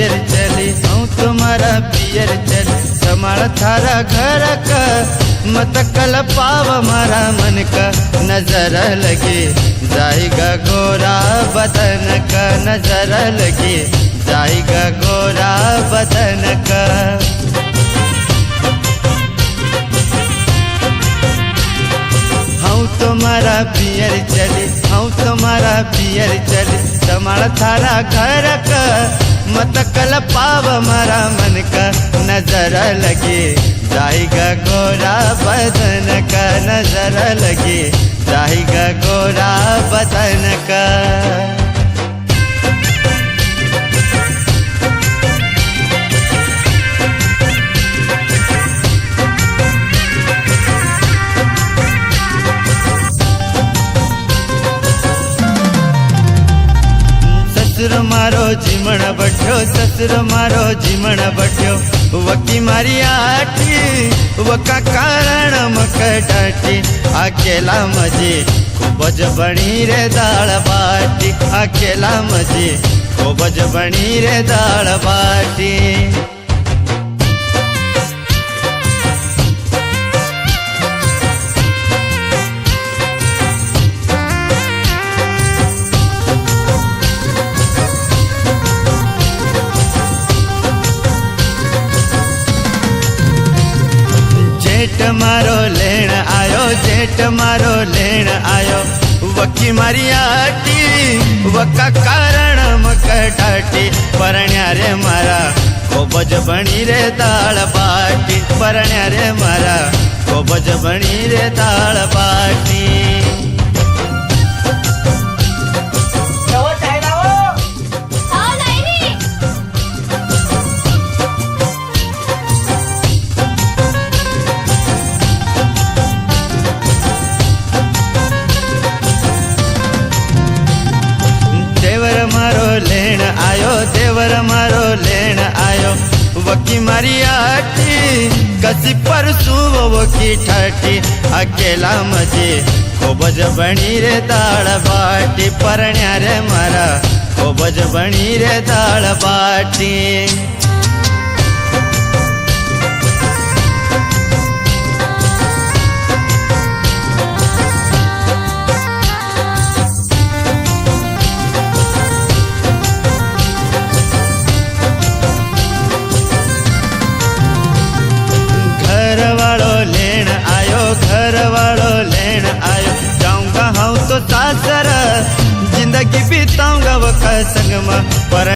पियर चली हूँ तुम्हारा पियर चली संभाल थारा घर का मत कल पाव हमारा मन का नजर लगे जाएगा गोरा बदन का नजर लगे जाएगा गोरा बदन का। हूँ तुम्हारा पियर चली हूँ तुम्हारा पियर चली संभाल थारा घर का मत कल पाव हमारा मन का नजर लगे जाएगा गोरा बदन का नजर लगे जाएगा गोरा बदन का। ससुर मारो जीमण बठ्यो ससुर मारो जीमण बठ्यो वकी मारी आटी वका कारण मकटाटी अकेला मजे खूबज बनी रे दाल बाटी अकेला मजे खूबज बनी रे दाल बाटी। जेठ मारो लेण आयो जेठ मारो लेण आयो वकी मारी आटी वका कारण मकटाटी परण्या रे मारा खूबज बनी रे दाल बाटी परण्या रे मारा खूबज बनी रे दाल बाटी। देवर मारो लेण आयो देवर मारो लेण आयो वकी मारी आटी कसी परसू वकी ठाटी अकेला मजे खूबज बनी रे दाल बाटी परण्या रे मारा खूबज बनी रे दाल बाटी। घर वालों लेन आयो जाऊंगा हूँ तो सासर जिंदगी बिताऊंगा वो संग में पर